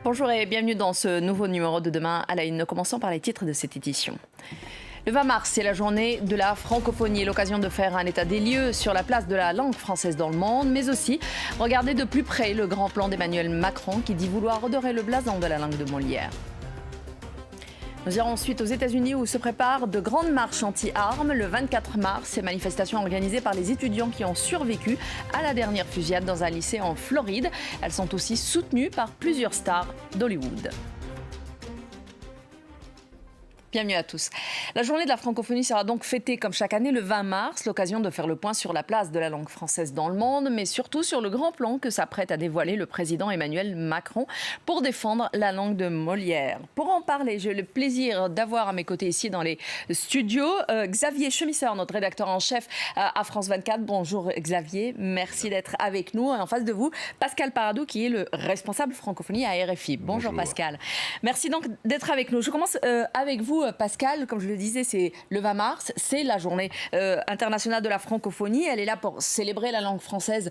Bonjour et bienvenue dans ce nouveau numéro de Demain à la Une. Commençons par les titres de cette édition. Le 20 mars, c'est la journée de la francophonie, l'occasion de faire un état des lieux sur la place de la langue française dans le monde, mais aussi regarder de plus près le grand plan d'Emmanuel Macron qui dit vouloir redorer le blason de la langue de Molière. Nous irons ensuite aux États-Unis où se préparent de grandes marches anti-armes. Le 24 mars, ces manifestations organisées par les étudiants qui ont survécu à la dernière fusillade dans un lycée en Floride. Elles sont aussi soutenues par plusieurs stars d'Hollywood. Bienvenue à tous. La journée de la francophonie sera donc fêtée comme chaque année le 20 mars, l'occasion de faire le point sur la place de la langue française dans le monde, mais surtout sur le grand plan que s'apprête à dévoiler le président Emmanuel Macron pour défendre la langue de Molière. Pour en parler, j'ai le plaisir d'avoir à mes côtés ici dans les studios Xavier Chemisseur, notre rédacteur en chef à France 24. Bonjour Xavier, merci d'être avec nous. Et en face de vous, Pascal Paradou qui est le responsable francophonie à RFI. Bonjour Pascal. Merci donc d'être avec nous. Je commence avec vous. Pascal, comme je le disais, c'est le 20 mars, c'est la journée internationale de la francophonie. Elle est là pour célébrer la langue française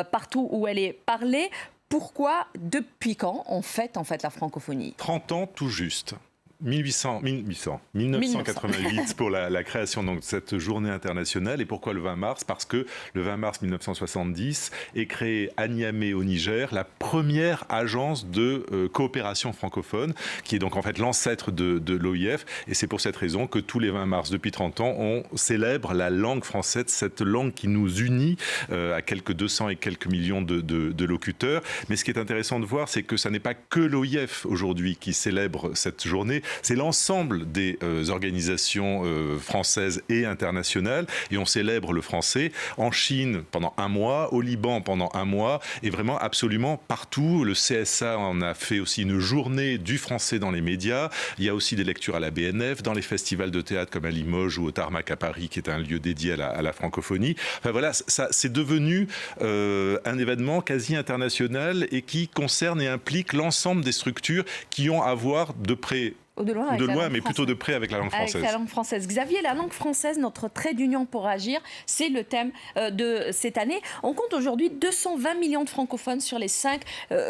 partout où elle est parlée. Pourquoi, depuis quand on fête en fait la francophonie ? 30 ans tout juste. 1988 pour la création donc, de cette journée internationale. Et pourquoi le 20 mars ? Parce que le 20 mars 1970 est créée à Niamey au Niger la première agence de coopération francophone, qui est donc en fait l'ancêtre de l'OIF. Et c'est pour cette raison que tous les 20 mars depuis 30 ans, on célèbre la langue française, cette langue qui nous unit à quelques 200 et quelques millions de locuteurs. Mais ce qui est intéressant de voir, c'est que ça n'est pas que l'OIF aujourd'hui qui célèbre cette journée. C'est l'ensemble des organisations françaises et internationales. Et on célèbre le français en Chine pendant un mois, au Liban pendant un mois, et vraiment absolument partout. Le CSA en a fait aussi une journée du français dans les médias. Il y a aussi des lectures à la BNF, dans les festivals de théâtre comme à Limoges ou au Tarmac à Paris, qui est un lieu dédié à la francophonie. Enfin voilà, ça, c'est devenu un événement quasi international et qui concerne et implique l'ensemble des structures qui ont à voir de près ou de loin, mais plutôt de près avec la langue française. Avec la langue française. Xavier, la langue française, notre trait d'union pour agir, c'est le thème de cette année. On compte aujourd'hui 220 millions de francophones sur les 5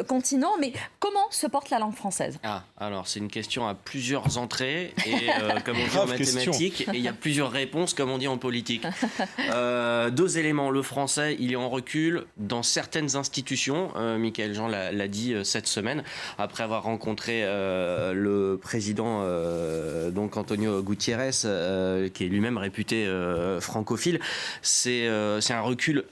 continents, mais comment se porte la langue française ? Alors c'est une question à plusieurs entrées, et comme on dit en mathématiques, et il y a plusieurs réponses, comme on dit en politique. 2 éléments. Le français, il est en recul dans certaines institutions. Michaël Jean l'a dit cette semaine, après avoir rencontré le président donc Antonio Gutiérrez, qui est lui-même réputé francophile. C'est un recul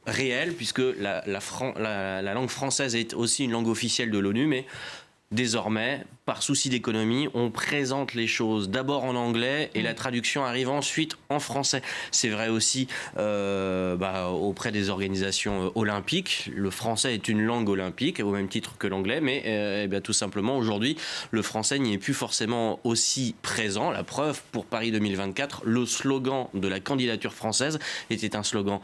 réel, puisque la langue française est aussi une langue officielle de l'ONU, mais désormais, par souci d'économie, on présente les choses d'abord en anglais et la traduction arrive ensuite en français. C'est vrai aussi auprès des organisations olympiques. Le français est une langue olympique, au même titre que l'anglais, mais tout simplement, aujourd'hui, le français n'y est plus forcément aussi présent. La preuve, pour Paris 2024, le slogan de la candidature française était un slogan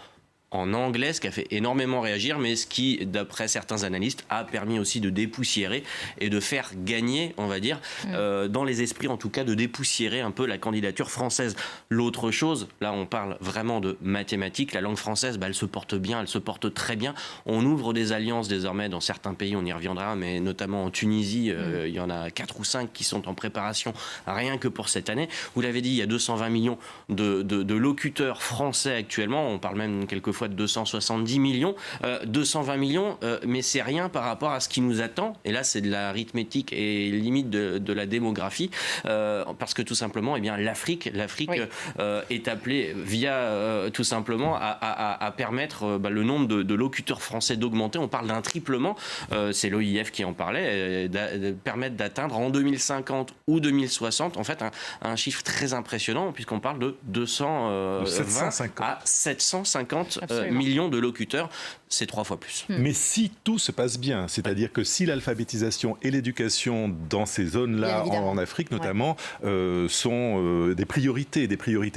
en anglais, ce qui a fait énormément réagir, mais ce qui, d'après certains analystes, a permis aussi de dépoussiérer et de faire gagner, on va dire, dans les esprits en tout cas, de dépoussiérer un peu la candidature française. L'autre chose, là on parle vraiment de mathématiques, la langue française, elle se porte bien, elle se porte très bien. On ouvre des alliances désormais dans certains pays, on y reviendra, mais notamment en Tunisie, il y en a 4 ou 5 qui sont en préparation rien que pour cette année. Vous l'avez dit, il y a 220 millions de locuteurs français actuellement, on parle même quelquefois de 270 millions, 220 millions, mais c'est rien par rapport à ce qui nous attend. Et là, c'est de l'arithmétique et limite de la démographie, parce que tout simplement, l'Afrique est appelée via tout simplement à permettre le nombre de locuteurs français d'augmenter. On parle d'un triplement, c'est l'OIF qui en parlait, permettre d'atteindre en 2050 ou 2060, en fait, un chiffre très impressionnant, puisqu'on parle de 220 à 750 millions de locuteurs, c'est 3 fois plus. Mais si tout se passe bien, c'est-à-dire que si l'alphabétisation et l'éducation dans ces zones-là, en Afrique notamment, sont des priorités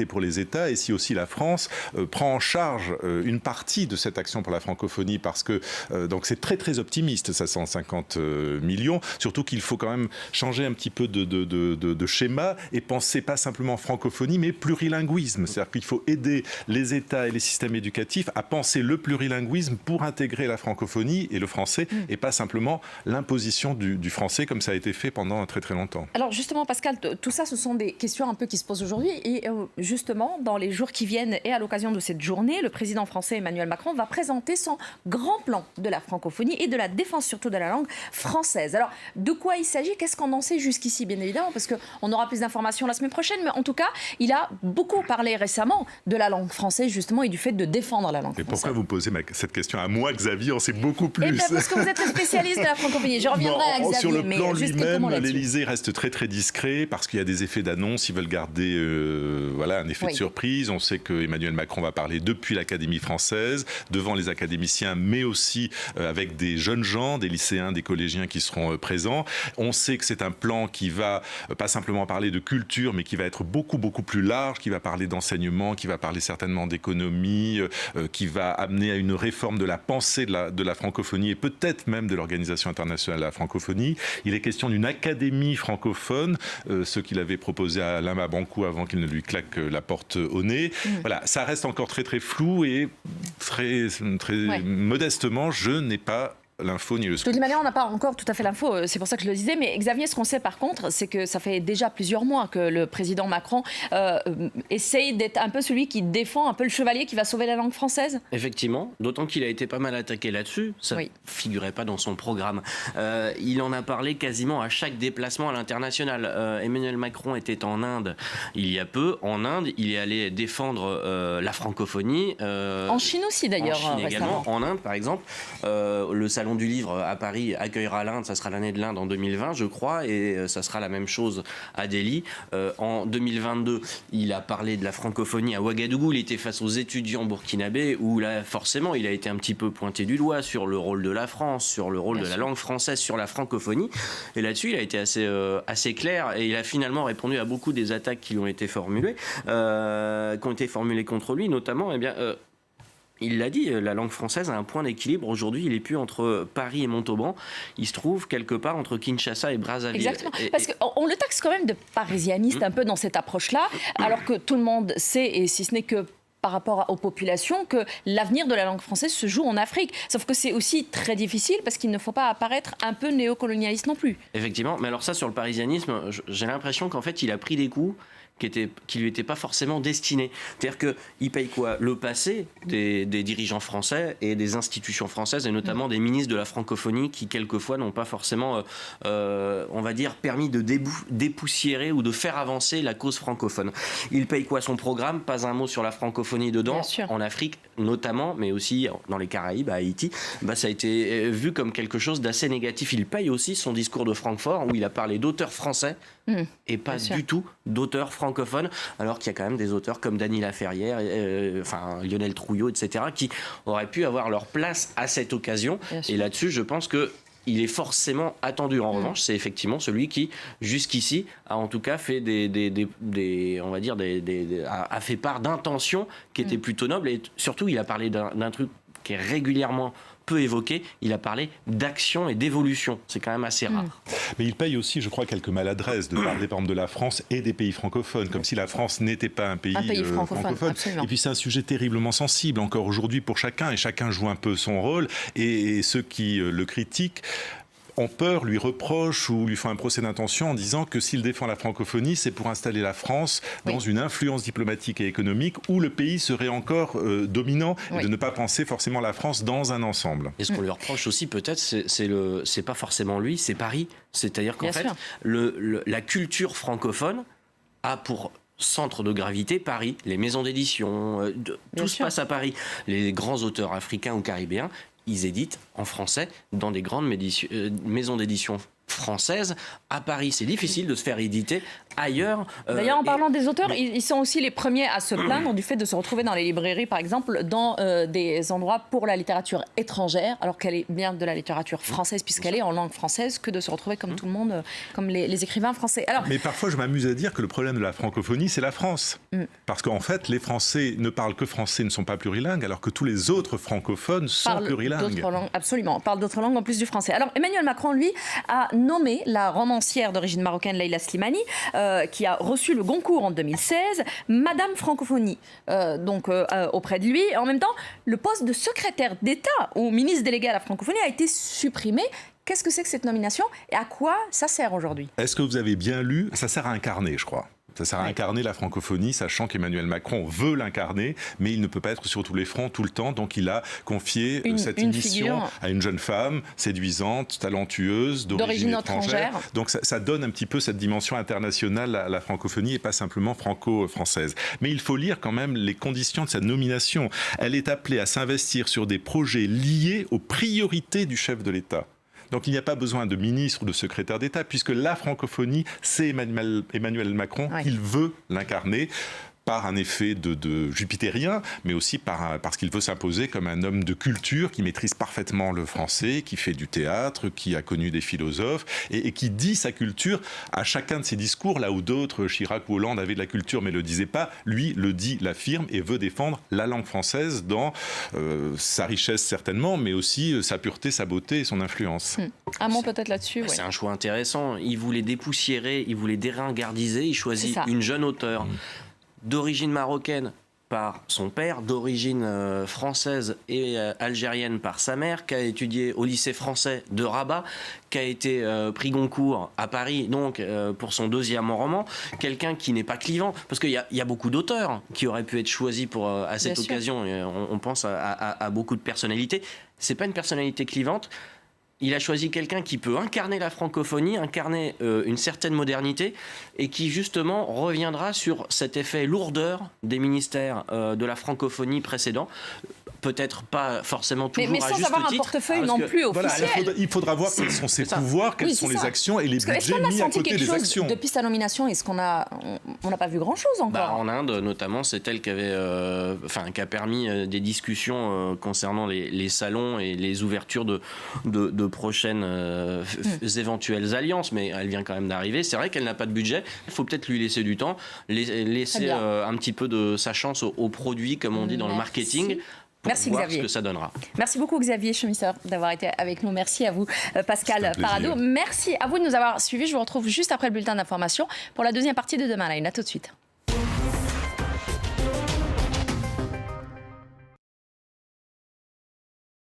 pour les États, et si aussi la France prend en charge une partie de cette action pour la francophonie, parce que donc c'est très très optimiste, ça, 150 millions, surtout qu'il faut quand même changer un petit peu de schéma et penser pas simplement francophonie, mais plurilinguisme. C'est-à-dire qu'il faut aider les États et les systèmes éducatifs à penser le plurilinguisme pour intégrer la francophonie et le français, et pas simplement l'imposition du français comme ça a été fait pendant très très longtemps. Alors justement Pascal, tout ça ce sont des questions un peu qui se posent aujourd'hui et justement dans les jours qui viennent et à l'occasion de cette journée, le président français Emmanuel Macron va présenter son grand plan de la francophonie et de la défense surtout de la langue française. Alors de quoi il s'agit? Qu'est-ce qu'on en sait jusqu'ici, bien évidemment, parce qu'on aura plus d'informations la semaine prochaine, mais en tout cas il a beaucoup parlé récemment de la langue française justement et du fait de défendre la langue française. Mais pourquoi vous posez cette question à moi, Xavier? On sait beaucoup plus. Eh bien, parce que vous êtes le spécialiste de la francophonie. Je reviendrai à Xavier. Sur le plan lui-même, l'Élysée reste très très discret parce qu'il y a des effets d'annonce. Ils veulent garder un effet de surprise. On sait que Emmanuel Macron va parler depuis l'Académie française, devant les académiciens, mais aussi avec des jeunes gens, des lycéens, des collégiens qui seront présents. On sait que c'est un plan qui va pas simplement parler de culture, mais qui va être beaucoup beaucoup plus large, qui va parler d'enseignement, qui va parler certainement d'économie, qui va amener à une réforme de la pensée de la francophonie et peut-être même de l'Organisation internationale de la francophonie. Il est question d'une académie francophone, ce qu'il avait proposé à Alain Mabanckou avant qu'il ne lui claque la porte au nez. Voilà, ça reste encore très très flou et très modestement, je n'ai pas l'info ni le scoop. De toute manière, on n'a pas encore tout à fait l'info, c'est pour ça que je le disais. Mais Xavier, ce qu'on sait par contre, c'est que ça fait déjà plusieurs mois que le président Macron essaye d'être un peu celui qui défend un peu le chevalier qui va sauver la langue française. Effectivement, d'autant qu'il a été pas mal attaqué là-dessus. Ça ne figurait pas dans son programme. Il en a parlé quasiment à chaque déplacement à l'international. Emmanuel Macron était en Inde il y a peu. En Inde, il est allé défendre la francophonie. En Chine aussi d'ailleurs. En Chine également. En Inde, par exemple, le salon du livre à Paris accueillera l'Inde, ça sera l'année de l'Inde en 2020 je crois, et ça sera la même chose à Delhi. En 2022 il a parlé de la francophonie à Ouagadougou, il était face aux étudiants burkinabés où là forcément il a été un petit peu pointé du doigt sur le rôle de la France, sur le rôle de la langue française, sur la francophonie, et là-dessus il a été assez clair et il a finalement répondu à beaucoup des attaques qui ont été formulées contre lui, notamment il l'a dit, la langue française a un point d'équilibre. Aujourd'hui, il est plus entre Paris et Montauban. Il se trouve quelque part entre Kinshasa et Brazzaville. Exactement. Parce qu'on le taxe quand même de parisianiste un peu dans cette approche-là, alors que tout le monde sait, et si ce n'est que par rapport aux populations, que l'avenir de la langue française se joue en Afrique. Sauf que c'est aussi très difficile parce qu'il ne faut pas apparaître un peu néocolonialiste non plus. Effectivement. Mais alors ça, sur le parisianisme, j'ai l'impression qu'en fait, il a pris des coups qui lui étaient pas forcément destinés. C'est-à-dire qu'il paye quoi? Le passé des dirigeants français et des institutions françaises, et notamment des ministres de la francophonie qui, quelquefois, n'ont pas forcément, on va dire, permis de dépoussiérer ou de faire avancer la cause francophone. Il paye quoi? Son programme? Pas un mot sur la francophonie dedans. En Afrique, notamment, mais aussi dans les Caraïbes, à Haïti, ça a été vu comme quelque chose d'assez négatif. Il paye aussi son discours de Francfort, où il a parlé d'auteurs français et pas du tout d'auteurs francophones, alors qu'il y a quand même des auteurs comme Dany Laferrière, Lionel Trouillot, etc., qui auraient pu avoir leur place à cette occasion. Et là-dessus, je pense que il est forcément attendu. En revanche, c'est effectivement celui qui, jusqu'ici, a en tout cas fait a fait part d'intentions qui étaient plutôt nobles. Et surtout, il a parlé d'un truc qui est régulièrement peu évoqué, il a parlé d'action et d'évolution. C'est quand même assez rare. Mais il paye aussi, je crois, quelques maladresses de parler, par exemple, de la France et des pays francophones, comme si la France n'était pas un pays francophone. Et puis c'est un sujet terriblement sensible, encore aujourd'hui, pour chacun, et chacun joue un peu son rôle, et ceux qui le critiquent ont peur, lui reprochent ou lui font un procès d'intention en disant que s'il défend la francophonie, c'est pour installer la France dans une influence diplomatique et économique où le pays serait encore dominant, et de ne pas penser forcément la France dans un ensemble. Et ce qu'on lui reproche aussi peut-être, c'est pas forcément lui, c'est Paris. C'est-à-dire qu'en fait, la culture francophone a pour centre de gravité Paris, les maisons d'édition, tout se passe à Paris. Les grands auteurs africains ou caribéens, ils éditent en français dans des grandes maisons d'édition françaises à Paris. C'est difficile de se faire éditer ailleurs. D'ailleurs, en parlant des auteurs, ils sont aussi les premiers à se plaindre du fait de se retrouver dans les librairies, par exemple, dans des endroits pour la littérature étrangère, alors qu'elle est bien de la littérature française, puisqu'elle est en langue française, que de se retrouver comme tout le monde, comme les écrivains français. Alors, mais parfois, je m'amuse à dire que le problème de la francophonie, c'est la France. Parce qu'en fait, les Français ne parlent que français, ne sont pas plurilingues, alors que tous les autres francophones sont plurilingues. Absolument, parlent d'autres langues en plus du français. Alors, Emmanuel Macron, lui, a nommé la romancière d'origine marocaine Leïla Slimani, qui a reçu le Goncourt en 2016, Madame Francophonie, auprès de lui. En même temps, le poste de secrétaire d'État ou ministre délégué à la francophonie a été supprimé. Qu'est-ce que c'est que cette nomination et à quoi ça sert aujourd'hui? Est-ce que vous avez bien lu? Ça sert à incarner, je crois. Ça sert à incarner la francophonie, sachant qu'Emmanuel Macron veut l'incarner, mais il ne peut pas être sur tous les fronts tout le temps. Donc il a confié cette mission à une jeune femme séduisante, talentueuse, d'origine étrangère. Donc ça donne un petit peu cette dimension internationale à la francophonie et pas simplement franco-française. Mais il faut lire quand même les conditions de sa nomination. Elle est appelée à s'investir sur des projets liés aux priorités du chef de l'État. Donc il n'y a pas besoin de ministre ou de secrétaire d'État, puisque la francophonie, c'est Emmanuel Macron, il veut l'incarner par un effet de jupitérien, mais aussi parce qu'il veut s'imposer comme un homme de culture qui maîtrise parfaitement le français, qui fait du théâtre, qui a connu des philosophes, et qui dit sa culture à chacun de ses discours, là où d'autres, Chirac ou Hollande, avaient de la culture mais ne le disaient pas. Lui le dit, l'affirme, et veut défendre la langue française dans sa richesse certainement, mais aussi sa pureté, sa beauté et son influence. Un mot peut-être là-dessus. C'est un choix intéressant. Il voulait dépoussiérer, il voulait déringardiser, il choisit une jeune auteure. D'origine marocaine par son père, d'origine française et algérienne par sa mère, qui a étudié au lycée français de Rabat, qui a été prix Goncourt à Paris, donc pour son deuxième roman, quelqu'un qui n'est pas clivant, parce qu'il y a beaucoup d'auteurs qui auraient pu être choisis à cette occasion, on pense à beaucoup de personnalités. C'est pas une personnalité clivante. Il a choisi quelqu'un qui peut incarner la francophonie, incarner une certaine modernité et qui justement reviendra sur cet effet lourdeur des ministères de la francophonie précédents. Peut-être pas forcément toujours mais sans à juste avoir titre. Un portefeuille non plus officiel. Voilà, il faudra voir quels sont ses pouvoirs, quelles sont les actions et les budgets mis à côté des actions. Depuis sa nomination, est-ce qu'on n'a pas vu grand-chose encore? En Inde, notamment, c'est elle qui a permis des discussions concernant les salons et les ouvertures de prochaines éventuelles alliances. Mais elle vient quand même d'arriver. C'est vrai qu'elle n'a pas de budget. Il faut peut-être lui laisser du temps, laisser un petit peu de sa chance au produit, comme on dit dans le marketing. Merci voir Xavier. Ce que ça donnera. Merci beaucoup Xavier Chemisseur d'avoir été avec nous. Merci à vous Pascal Paradot. Merci à vous de nous avoir suivis. Je vous retrouve juste après le bulletin d'information pour la deuxième partie de Demain Line. À tout de suite.